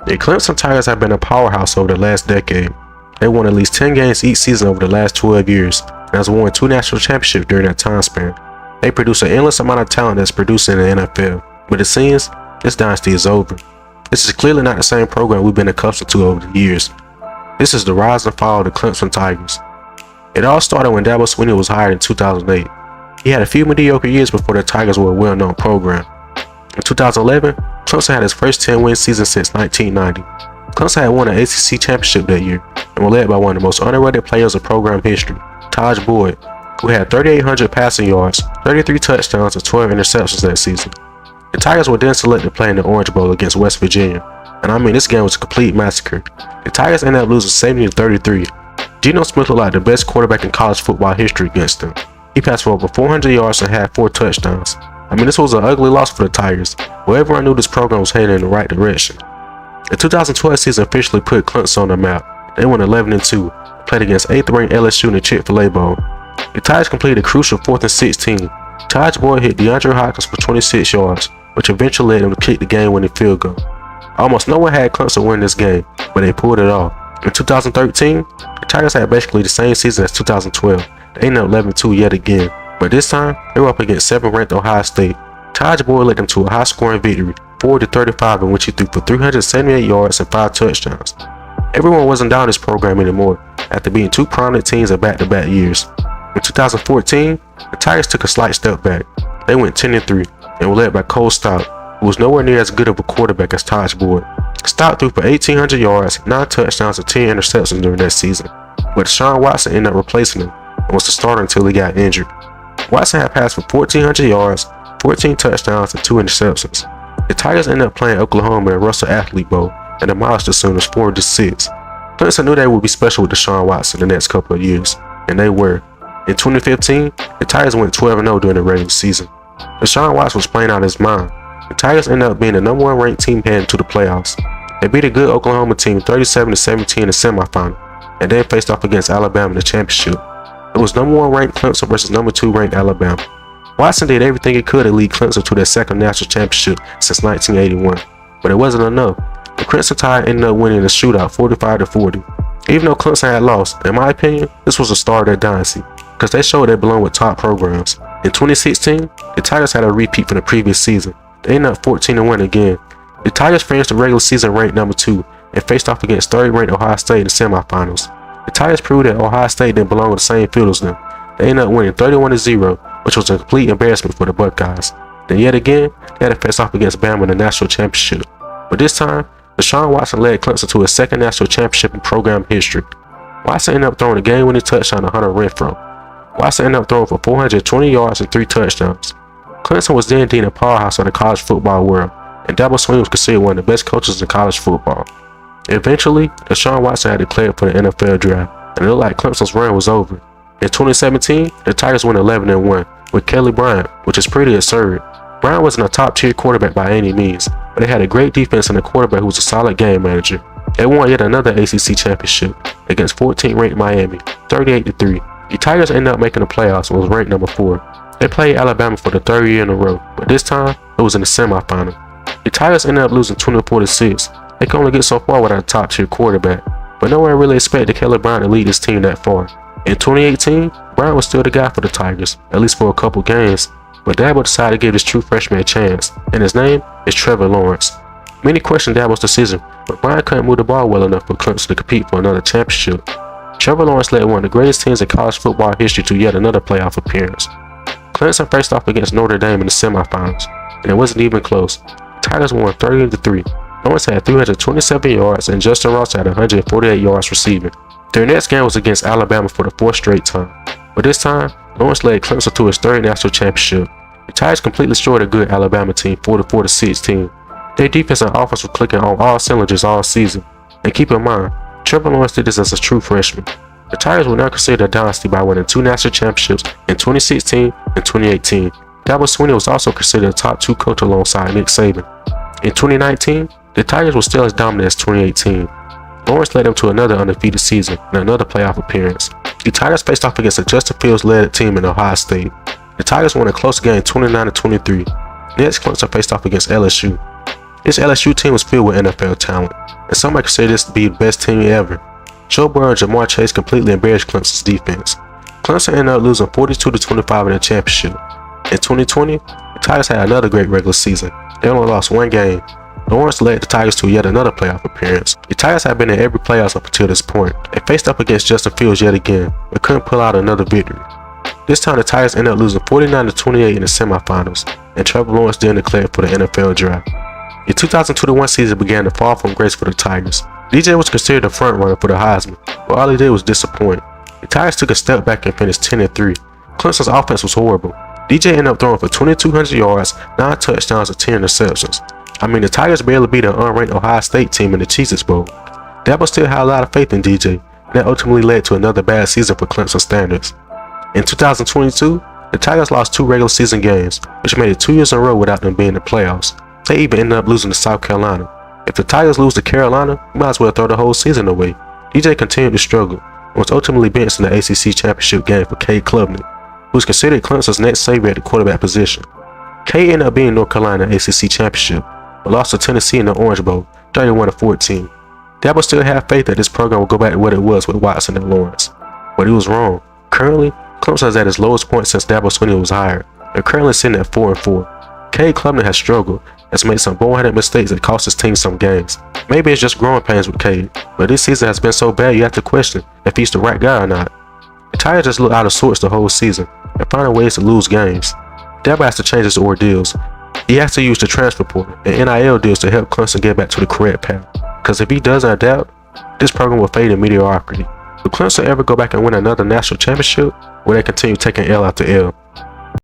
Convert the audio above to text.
The Clemson Tigers have been a powerhouse over the last decade. They won at least 10 games each season over the last 12 years, and has won 2 national championships during that time span. They produce an endless amount of talent that's produced in the NFL, but it seems this dynasty is over. This is clearly not the same program we've been accustomed to over the years. This is the rise and fall of the Clemson Tigers. It all started when Dabo Swinney was hired in 2008. He had a few mediocre years before the Tigers were a well-known program. In 2011, Clemson had its first 10-win season since 1990. Clemson had won an ACC championship that year and were led by one of the most underrated players of program history, Tajh Boyd, who had 3,800 passing yards, 33 touchdowns, and 12 interceptions that season. The Tigers were then selected to play in the Orange Bowl against West Virginia, and I mean this game was a complete massacre. The Tigers ended up losing 70-33. Geno Smith looked like the best quarterback in college football history against them. He passed for over 400 yards and had 4 touchdowns. I mean, this was an ugly loss for the Tigers, but everyone knew this program was heading in the right direction. The 2012 season officially put Clemson on the map. They won 11-2, played against 8th-ranked LSU in the Chick-fil-A Bowl. The Tigers completed a crucial 4th and 16. Tajh Boyd hit DeAndre Hopkins for 26 yards, which eventually led them to kick the game-winning field goal. Almost no one had Clemson win this game, but they pulled it off. In 2013, the Tigers had basically the same season as 2012. They ended up 11-2 yet again, but this time they were up against 7th-ranked Ohio State. Tajh Boyd led them to a high-scoring victory, 40-35, in which he threw for 378 yards and 5 touchdowns. Everyone wasn't down this program anymore after beating 2 prominent teams in back-to-back years. In 2014, the Tigers took a slight step back. They went 10-3 and were led by Cole Stout, who was nowhere near as good of a quarterback as Tajh Boyd. Stout threw for 1,800 yards, 9 touchdowns, and 10 interceptions during that season, but Deshaun Watson ended up replacing him and was the starter until he got injured. Watson had passed for 1,400 yards, 14 touchdowns, and 2 interceptions. The Tigers ended up playing Oklahoma in the Russell Athlete Bowl and demolished the Sooners 4-6. Clemson knew they would be special with Deshaun Watson the next couple of years, and they were. In 2015, the Tigers went 12-0 during the regular season. Deshaun Watson was playing out of his mind. The Tigers ended up being the number 1 ranked team heading to the playoffs. They beat a good Oklahoma team 37-17 in the semifinal, and then faced off against Alabama in the championship. It was number 1 ranked Clemson versus number 2 ranked Alabama. Watson did everything he could to lead Clemson to their second national championship since 1981, but it wasn't enough. The Crimson Tide ended up winning the shootout 45-40. Even though Clemson had lost, in my opinion, this was the start of their dynasty, because they showed they belong with top programs. In 2016, the Tigers had a repeat from the previous season. They ended up 14-1 again. The Tigers finished the regular season ranked number 2 and faced off against 3rd-ranked Ohio State in the semifinals. The Tigers proved that Ohio State didn't belong on the same field as them. They ended up winning 31-0, which was a complete embarrassment for the Buckeyes. Then yet again, they had to face off against Bama in the national championship. But this time, Deshaun Watson led Clemson to his second national championship in program history. Watson ended up throwing a game-winning touchdown to Hunter Renfrow. Watson ended up throwing for 420 yards and 3 touchdowns. Clemson was then deemed a powerhouse of the college football world, and Dabo Swinney was considered one of the best coaches in college football. Eventually, Deshaun Watson had declared for the NFL draft, and it looked like Clemson's run was over. In 2017, the Tigers went 11-1 with Kelly Bryant, which is pretty absurd. Bryant wasn't a top-tier quarterback by any means, but they had a great defense and a quarterback who was a solid game manager. They won yet another ACC championship against 14th-ranked Miami, 38-3. The Tigers ended up making the playoffs and was ranked number 4. They played Alabama for the 3rd year in a row, but this time, it was in the semifinal. The Tigers ended up losing 24-6. They could only get so far without a top-tier quarterback, but no one really expected Kelly Bryant to lead his team that far. In 2018, Bryant was still the guy for the Tigers, at least for a couple games, but Dabo decided to give his true freshman a chance, and his name is Trevor Lawrence. Many questioned Dabo's decision, but Bryant couldn't move the ball well enough for Clemson to compete for another championship. Trevor Lawrence led one of the greatest teams in college football history to yet another playoff appearance. Clemson faced off against Notre Dame in the semifinals, and it wasn't even close. The Tigers won 30-3. Lawrence had 327 yards and Justin Ross had 148 yards receiving. Their next game was against Alabama for the 4th straight time, but this time, Lawrence led Clemson to his 3rd national championship. The Tigers completely destroyed a good Alabama team 44-16. Their defense and offense were clicking on all cylinders all season. And keep in mind, Trevor Lawrence did this as a true freshman. The Tigers were now considered a dynasty by winning 2 national championships in 2016 and 2018. Dabo Swinney was also considered a top 2 coach alongside Nick Saban. In 2019, the Tigers were still as dominant as 2018. Lawrence led them to another undefeated season and another playoff appearance. The Tigers faced off against a Justin Fields-led team in Ohio State. The Tigers won a close game 29-23. Next, Clemson faced off against LSU. This LSU team was filled with NFL talent, and some might consider this to be the best team ever. Joe Burrow and Jamar Chase completely embarrassed Clemson's defense. Clemson ended up losing 42-25 in the championship. In 2020, the Tigers had another great regular season. They only lost one game. Lawrence led the Tigers to yet another playoff appearance. The Tigers had been in every playoff up until this point. They faced up against Justin Fields yet again, but couldn't pull out another victory. This time the Tigers ended up losing 49-28 in the semifinals, and Trevor Lawrence then declared for the NFL draft. The 2021 season began to fall from grace for the Tigers. DJ was considered the front runner for the Heisman, but all he did was disappoint. The Tigers took a step back and finished 10-3. Clemson's offense was horrible. DJ ended up throwing for 2,200 yards, 9 touchdowns, and 10 interceptions. I mean, the Tigers barely beat an unranked Ohio State team in the Cheez-Its Bowl. Dabo still had a lot of faith in DJ, and that ultimately led to another bad season for Clemson standards. In 2022, the Tigers lost 2 regular season games, which made it 2 years in a row without them being in the playoffs. They even ended up losing to South Carolina. If the Tigers lose to Carolina, you might as well throw the whole season away. DJ continued to struggle, and was ultimately benched in the ACC championship game for Cade Klubnik, who was considered Clemson's next savior at the quarterback position. Cade ended up beating North Carolina in the ACC championship, but lost to Tennessee in the Orange Bowl, 31-14. Dabo still had faith that this program would go back to what it was with Watson and Lawrence, but he was wrong. Currently, Clemson is at its lowest point since Dabo Swinney was hired. They're currently sitting at 4-4. Cade Klubnik has struggled, has made some boneheaded mistakes that cost his team some games. Maybe it's just growing pains with Cade, but this season has been so bad you have to question if he's the right guy or not. The Tigers just look out of sorts the whole season and finding ways to lose games. Dabo has to change his ordeals. He has to use the transfer portal and NIL deals to help Clemson get back to the correct path. Because if he doesn't adapt, this program will fade in mediocrity. Will Clemson ever go back and win another national championship, or will they continue taking L after L?